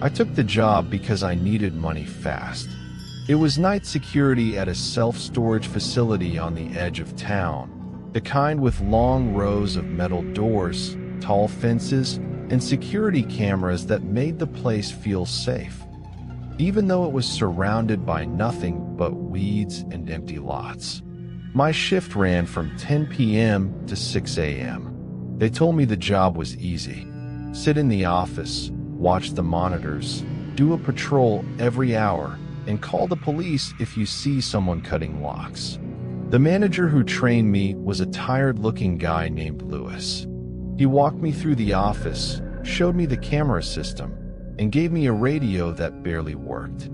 I took the job because I needed money fast. It was night security at a self-storage facility on the edge of town, the kind with long rows of metal doors, tall fences, and security cameras that made the place feel safe, even though it was surrounded by nothing but weeds and empty lots. My shift ran from 10 p.m. to 6 a.m. They told me the job was easy. Sit in the office, watch the monitors, do a patrol every hour, and call the police if you see someone cutting locks. The manager who trained me was a tired-looking guy named Lewis. He walked me through the office, showed me the camera system, and gave me a radio that barely worked.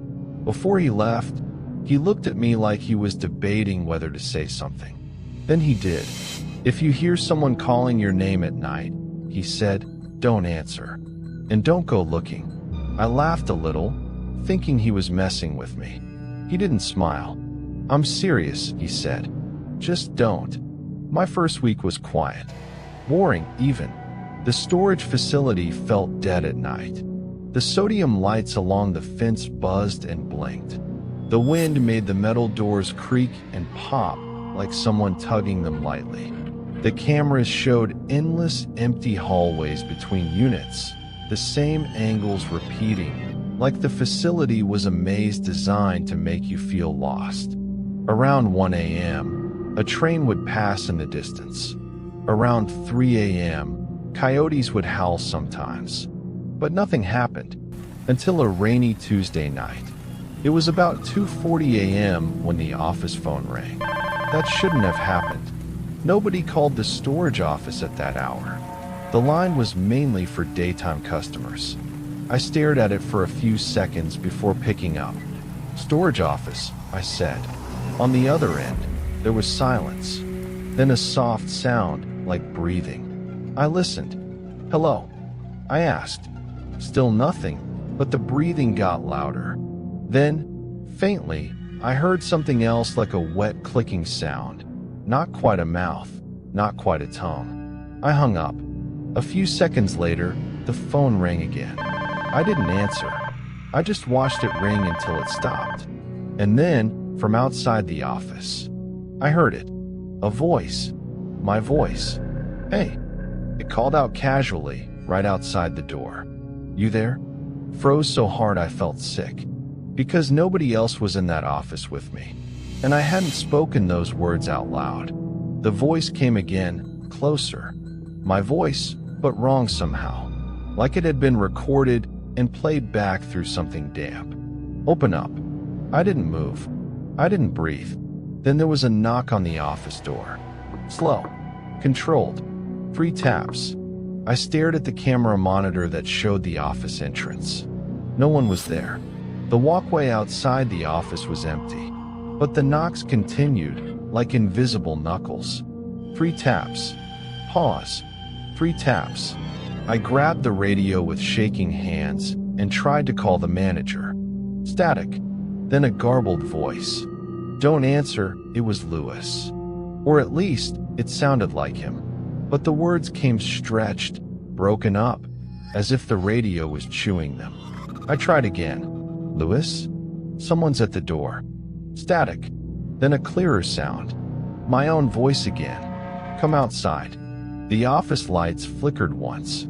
Before he left, he looked at me like he was debating whether to say something. Then he did. "If you hear someone calling your name at night," he said, "don't answer. And don't go looking." I laughed a little, thinking he was messing with me. He didn't smile. "I'm serious," he said. "Just don't." My first week was quiet. Boring, even. The storage facility felt dead at night. The sodium lights along the fence buzzed and blinked. The wind made the metal doors creak and pop like someone tugging them lightly. The cameras showed endless empty hallways between units, the same angles repeating, like the facility was a maze designed to make you feel lost. Around 1 a.m., a train would pass in the distance. Around 3 a.m., coyotes would howl sometimes. But nothing happened until a rainy Tuesday night. It was about 2:40 a.m. when the office phone rang. That shouldn't have happened. Nobody called the storage office at that hour. The line was mainly for daytime customers. I stared at it for a few seconds before picking up. "Storage office," I said. On the other end, there was silence. Then a soft sound, like breathing. I listened. "Hello?" I asked. Still nothing, but the breathing got louder. Then, faintly, I heard something else like a wet clicking sound. Not quite a mouth, not quite a tongue. I hung up. A few seconds later, the phone rang again. I didn't answer. I just watched it ring until it stopped. And then, from outside the office, I heard it. A voice. My voice. "Hey." It called out casually, right outside the door. "You there?" Froze so hard I felt sick. Because nobody else was in that office with me. And I hadn't spoken those words out loud. The voice came again, closer. My voice, but wrong somehow. Like it had been recorded and played back through something damp. "Open up." I didn't move. I didn't breathe. Then there was a knock on the office door. Slow. Controlled. 3 taps. I stared at the camera monitor that showed the office entrance. No one was there. The walkway outside the office was empty. But the knocks continued, like invisible knuckles. 3 taps. Pause. 3 taps. I grabbed the radio with shaking hands and tried to call the manager. Static. Then a garbled voice. "Don't answer," it was Lewis. Or at least, it sounded like him. But the words came stretched, broken up, as if the radio was chewing them. I tried again. "Lewis?" "Someone's at the door." Static. Then a clearer sound. My own voice again. "Come outside." The office lights flickered once.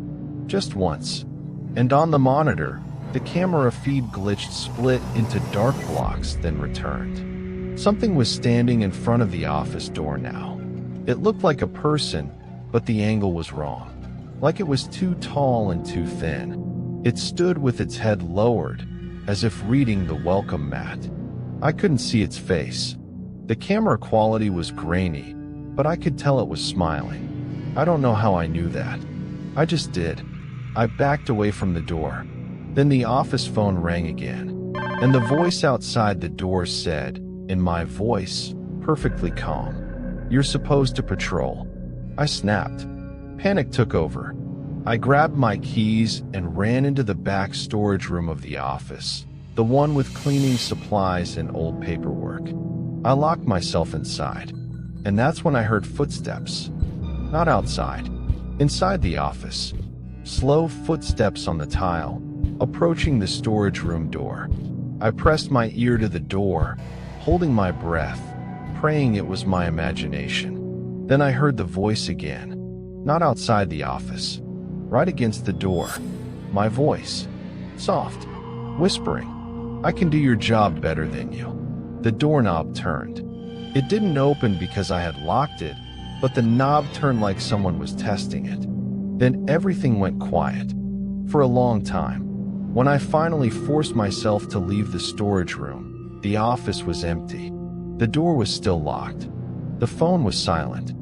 Just once. And on the monitor, the camera feed glitched, split into dark blocks, then returned. Something was standing in front of the office door now. It looked like a person, but the angle was wrong. Like it was too tall and too thin. It stood with its head lowered, as if reading the welcome mat. I couldn't see its face. The camera quality was grainy, but I could tell it was smiling. I don't know how I knew that. I just did. I backed away from the door. Then the office phone rang again, and the voice outside the door said, in my voice, perfectly calm, "You're supposed to patrol." I snapped. Panic took over. I grabbed my keys and ran into the back storage room of the office, the one with cleaning supplies and old paperwork. I locked myself inside, and that's when I heard footsteps. Not outside, inside the office. Slow footsteps on the tile, approaching the storage room door. I pressed my ear to the door, holding my breath, praying it was my imagination. Then I heard the voice again, not outside the office, right against the door. My voice, soft, whispering, "I can do your job better than you." The doorknob turned. It didn't open because I had locked it, but the knob turned like someone was testing it. Then everything went quiet. For a long time. When I finally forced myself to leave the storage room, the office was empty. The door was still locked. The phone was silent.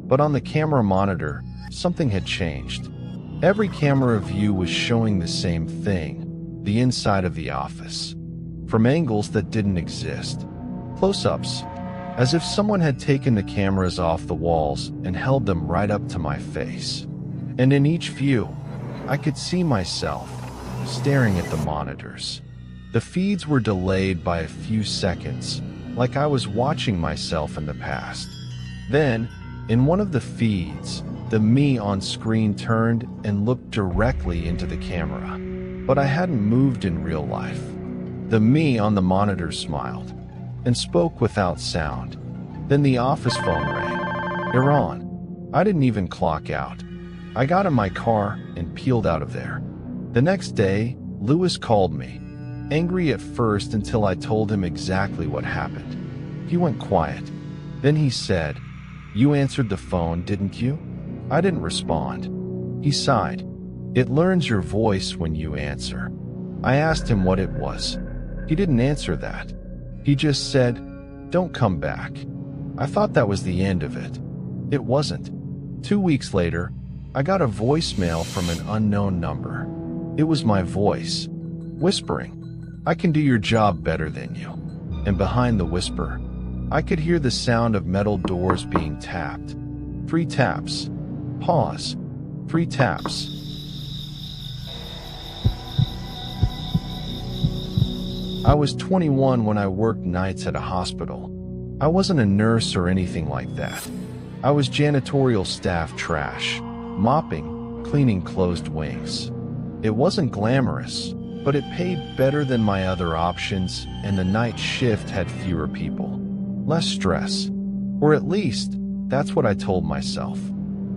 But on the camera monitor, something had changed. Every camera view was showing the same thing, the inside of the office. From angles that didn't exist. Close-ups, as if someone had taken the cameras off the walls and held them right up to my face. And in each view, I could see myself, staring at the monitors. The feeds were delayed by a few seconds, like I was watching myself in the past. Then, in one of the feeds, the me on screen turned and looked directly into the camera. But I hadn't moved in real life. The me on the monitor smiled and spoke without sound. Then the office phone rang. "You're on." I didn't even clock out. I got in my car and peeled out of there. The next day, Lewis called me, angry at first until I told him exactly what happened. He went quiet. Then he said, "You answered the phone, didn't you?" I didn't respond. He sighed. "It learns your voice when you answer." I asked him what it was. He didn't answer that. He just said, "Don't come back." I thought that was the end of it. It wasn't. 2 weeks later, I got a voicemail from an unknown number. It was my voice, whispering, "I can do your job better than you." And behind the whisper, I could hear the sound of metal doors being tapped. 3 taps. Pause. 3 taps. I was 21 when I worked nights at a hospital. I wasn't a nurse or anything like that. I was janitorial staff trash, mopping, cleaning closed wings. It wasn't glamorous, but it paid better than my other options, and the night shift had fewer people. Less stress. Or at least, that's what I told myself.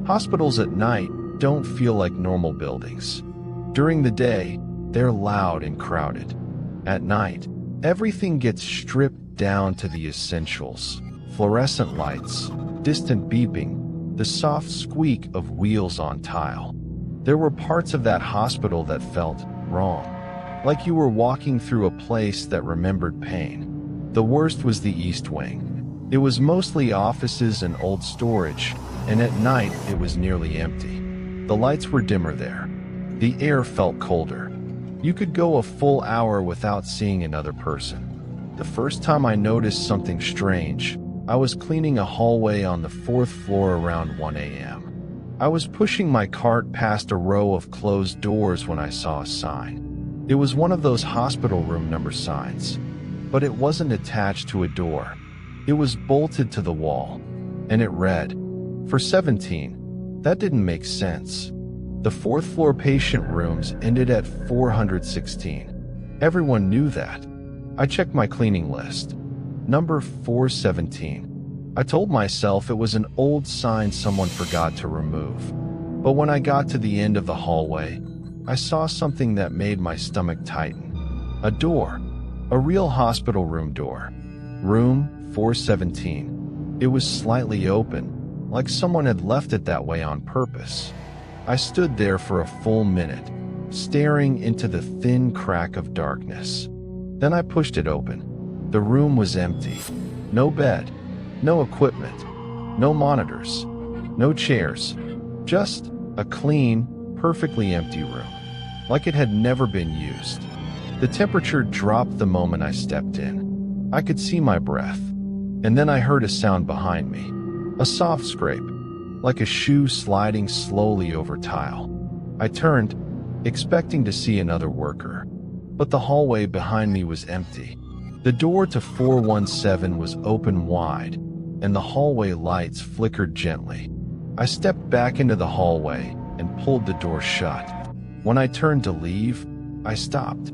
Hospitals at night don't feel like normal buildings. During the day, they're loud and crowded. At night, everything gets stripped down to the essentials. Fluorescent lights, distant beeping, the soft squeak of wheels on tile. There were parts of that hospital that felt wrong, like you were walking through a place that remembered pain. The worst was the East Wing. It was mostly offices and old storage, and at night it was nearly empty. The lights were dimmer there. The air felt colder. You could go a full hour without seeing another person. The first time I noticed something strange, I was cleaning a hallway on the 4th floor around 1 a.m. I was pushing my cart past a row of closed doors when I saw a sign. It was one of those hospital room number signs, but it wasn't attached to a door. It was bolted to the wall, and it read, "For 17. That didn't make sense. The 4th floor patient rooms ended at 416. Everyone knew that. I checked my cleaning list. Number 417. I told myself it was an old sign someone forgot to remove. But when I got to the end of the hallway, I saw something that made my stomach tighten. A door. A real hospital room door. Room 417. It was slightly open, like someone had left it that way on purpose. I stood there for a full minute, staring into the thin crack of darkness. Then I pushed it open. The room was empty. No bed, no equipment, no monitors, no chairs. Just a clean, perfectly empty room, like it had never been used. The temperature dropped the moment I stepped in. I could see my breath, and then I heard a sound behind me, a soft scrape, like a shoe sliding slowly over tile. I turned, expecting to see another worker, but the hallway behind me was empty. The door to 417 was open wide, and the hallway lights flickered gently. I stepped back into the hallway and pulled the door shut. When I turned to leave, I stopped,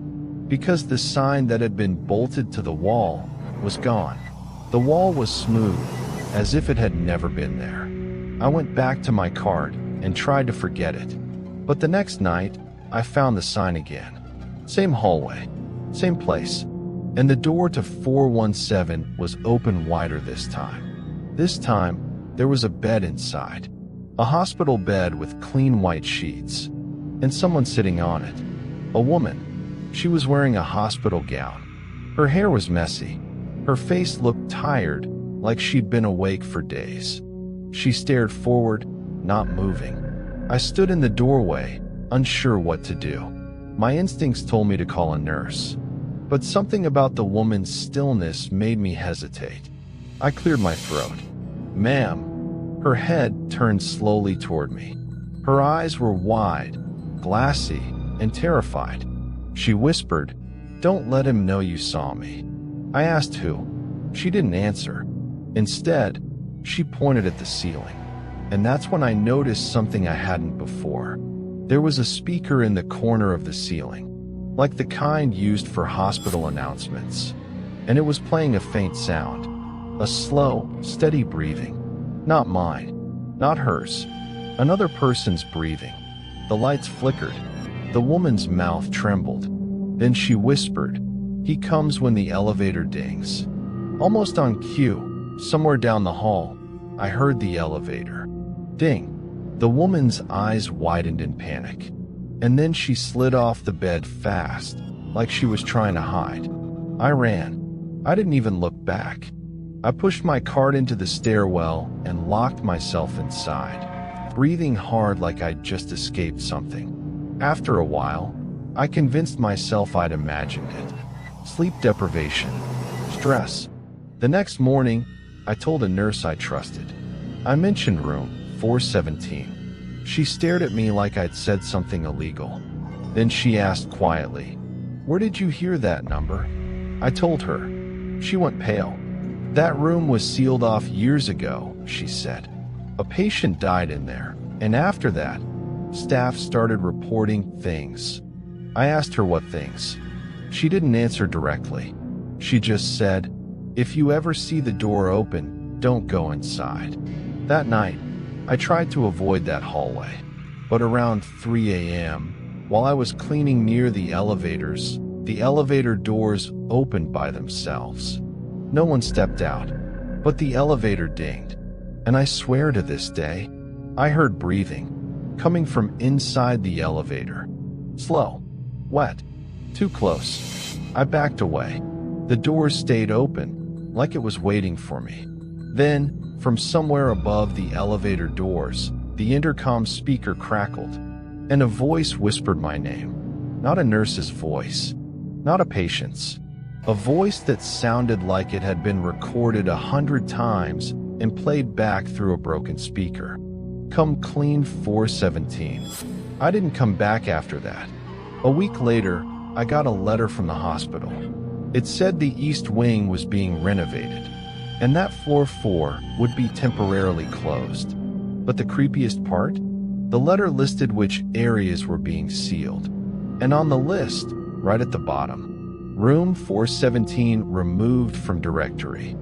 because the sign that had been bolted to the wall was gone. The wall was smooth, as if it had never been there. I went back to my cart and tried to forget it. But the next night, I found the sign again. Same hallway, same place, and the door to 417 was open wider this time. This time, there was a bed inside, a hospital bed with clean white sheets, and someone sitting on it. A woman. She was wearing a hospital gown. Her hair was messy. Her face looked tired, like she'd been awake for days. She stared forward, not moving. I stood in the doorway, unsure what to do. My instincts told me to call a nurse, but something about the woman's stillness made me hesitate. I cleared my throat. "Ma'am." Her head turned slowly toward me. Her eyes were wide, glassy, and terrified. She whispered, "Don't let him know you saw me." I asked who. She didn't answer. Instead, she pointed at the ceiling. And that's when I noticed something I hadn't before. There was a speaker in the corner of the ceiling, like the kind used for hospital announcements. And it was playing a faint sound, a slow, steady breathing. Not mine, not hers. Another person's breathing. The lights flickered. The woman's mouth trembled. Then she whispered, "He comes when the elevator dings." Almost on cue, somewhere down the hall, I heard the elevator ding. The woman's eyes widened in panic. And then she slid off the bed fast, like she was trying to hide. I ran. I didn't even look back. I pushed my cart into the stairwell and locked myself inside, breathing hard like I'd just escaped something. After a while, I convinced myself I'd imagined it. Sleep deprivation, stress. The next morning, I told a nurse I trusted. I mentioned room 417. She stared at me like I'd said something illegal. Then she asked quietly, "Where did you hear that number?" I told her. She went pale. "That room was sealed off years ago," she said. "A patient died in there, and after that, staff started reporting things." I asked her what things. She didn't answer directly. She just said, "If you ever see the door open, don't go inside." That night, I tried to avoid that hallway. But around 3 a.m., while I was cleaning near the elevator doors opened by themselves. No one stepped out, but the elevator dinged. And I swear to this day, I heard breathing, coming from inside the elevator. Slow, wet, too close. I backed away. The doors stayed open, like it was waiting for me. Then, from somewhere above the elevator doors, the intercom speaker crackled, and a voice whispered my name. Not a nurse's voice, not a patient's. A voice that sounded like it had been recorded 100 times and played back through a broken speaker. "Come clean 417. I didn't come back after that. A week later, I got a letter from the hospital. It said the East Wing was being renovated, and that floor 4 would be temporarily closed. But the creepiest part? The letter listed which areas were being sealed. And on the list, right at the bottom, Room 417 removed from directory.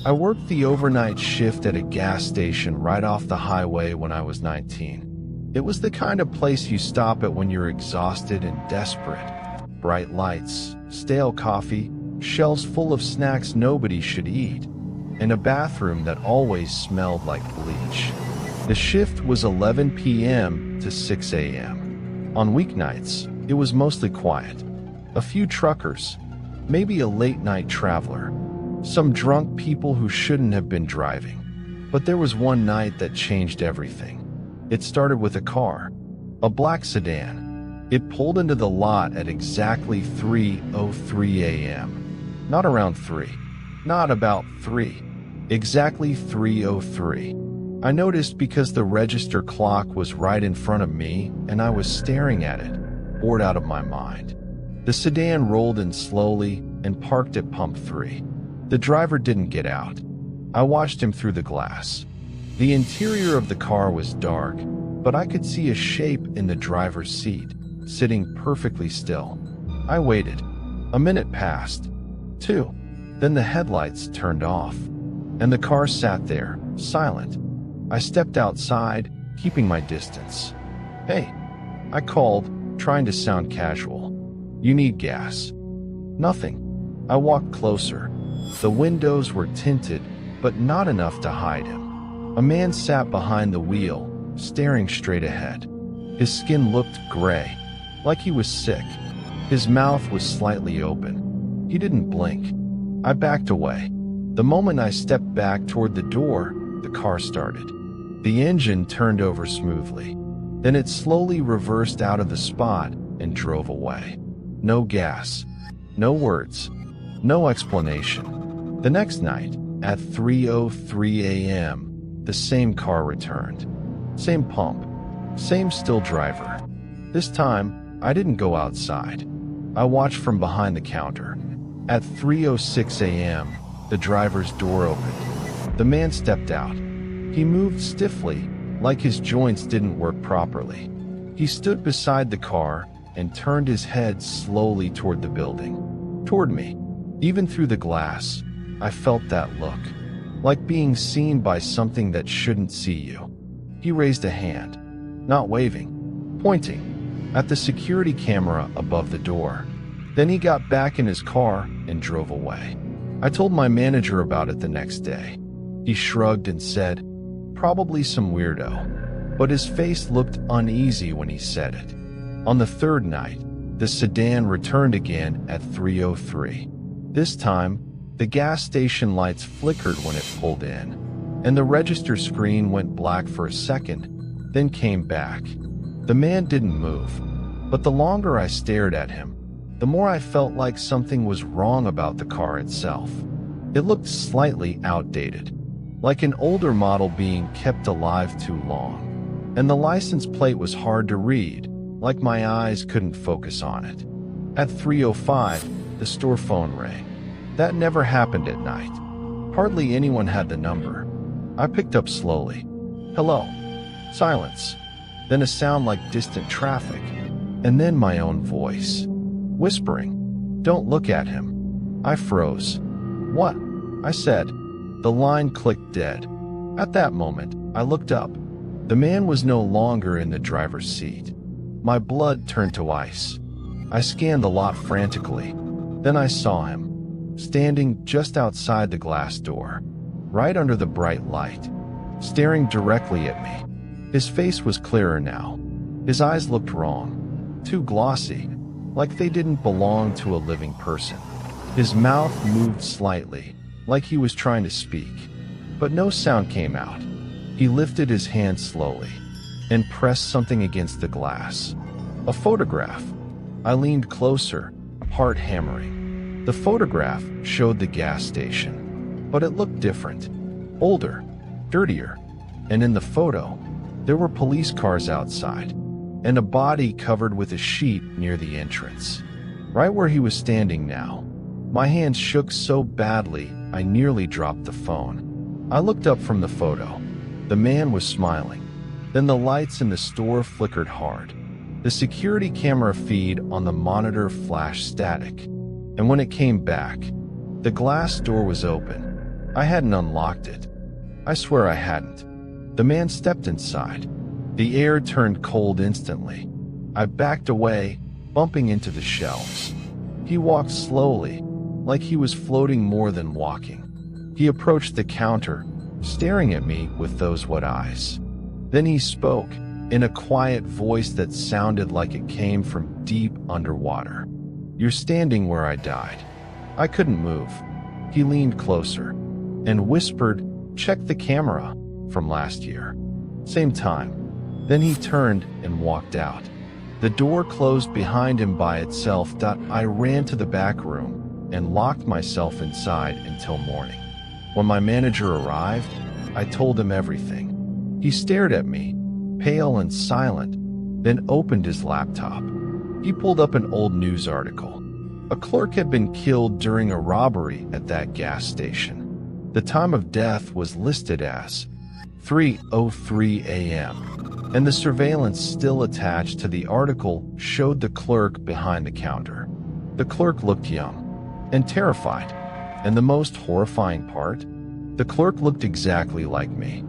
I worked the overnight shift at a gas station right off the highway when I was 19. It was the kind of place you stop at when you're exhausted and desperate. Bright lights, stale coffee, shelves full of snacks nobody should eat, and a bathroom that always smelled like bleach. The shift was 11 p.m. to 6 a.m. On weeknights, it was mostly quiet. A few truckers, maybe a late-night traveler, some drunk people who shouldn't have been driving. But there was one night that changed everything. It started with a car, a black sedan. It pulled into the lot at exactly 3:03 a.m. Not around 3, not about 3, exactly 3:03. I noticed because the register clock was right in front of me and I was staring at it, bored out of my mind. The sedan rolled in slowly and parked at pump 3. The driver didn't get out. I watched him through the glass. The interior of the car was dark, but I could see a shape in the driver's seat, sitting perfectly still. I waited. A minute passed. 2. Then the headlights turned off, and the car sat there, silent. I stepped outside, keeping my distance. "Hey," I called, trying to sound casual. "You need gas?" Nothing. I walked closer. The windows were tinted, but not enough to hide him. A man sat behind the wheel, staring straight ahead. His skin looked gray, like he was sick. His mouth was slightly open. He didn't blink. I backed away. The moment I stepped back toward the door, the car started. The engine turned over smoothly. Then it slowly reversed out of the spot and drove away. No gas. No words. No explanation. The next night, at 3:03 a.m., the same car returned. Same pump. Same still driver. This time, I didn't go outside. I watched from behind the counter. At 3:06 a.m., the driver's door opened. The man stepped out. He moved stiffly, like his joints didn't work properly. He stood beside the car and turned his head slowly toward the building. Toward me. Even through the glass, I felt that look. Like being seen by something that shouldn't see you. He raised a hand. Not waving. Pointing. At the security camera above the door. Then he got back in his car and drove away. I told my manager about it the next day. He shrugged and said, "Probably some weirdo." But his face looked uneasy when he said it. On the third night, the sedan returned again at 3:03. This time, the gas station lights flickered when it pulled in, and the register screen went black for a second, then came back. The man didn't move, but the longer I stared at him, the more I felt like something was wrong about the car itself. It looked slightly outdated, like an older model being kept alive too long, and the license plate was hard to read, like my eyes couldn't focus on it. At 3:05, the store phone rang. That never happened at night. Hardly anyone had the number. I picked up slowly. "Hello." Silence. Then a sound like distant traffic. And then my own voice. Whispering, "Don't look at him." I froze. "What?" I said. The line clicked dead. At that moment, I looked up. The man was no longer in the driver's seat. My blood turned to ice. I scanned the lot frantically. Then I saw him. Standing just outside the glass door, right under the bright light, staring directly at me. His face was clearer now. His eyes looked wrong, too glossy, like they didn't belong to a living person. His mouth moved slightly, like he was trying to speak, but no sound came out. He lifted his hand slowly and pressed something against the glass. A photograph. I leaned closer, heart hammering. The photograph showed the gas station, but it looked different. Older, dirtier, and in the photo, there were police cars outside, and a body covered with a sheet near the entrance. Right where he was standing now. My hands shook so badly, I nearly dropped the phone. I looked up from the photo. The man was smiling. Then the lights in the store flickered hard. The security camera feed on the monitor flashed static. And when it came back, the glass door was open. I hadn't unlocked it. I swear I hadn't. The man stepped inside. The air turned cold instantly. I backed away, bumping into the shelves. He walked slowly, like he was floating more than walking. He approached the counter, staring at me with those wet eyes. Then he spoke, in a quiet voice that sounded like it came from deep underwater. "You're standing where I died." I couldn't move. He leaned closer and whispered, "Check the camera from last year. Same time." Then he turned and walked out. The door closed behind him by itself. I ran to the back room and locked myself inside until morning. When my manager arrived, I told him everything. He stared at me, pale and silent, then opened his laptop. He pulled up an old news article. A clerk had been killed during a robbery at that gas station. The time of death was listed as 3:03 a.m. and the surveillance still attached to the article showed the clerk behind the counter. The clerk looked young and terrified, and the most horrifying part, the clerk looked exactly like me.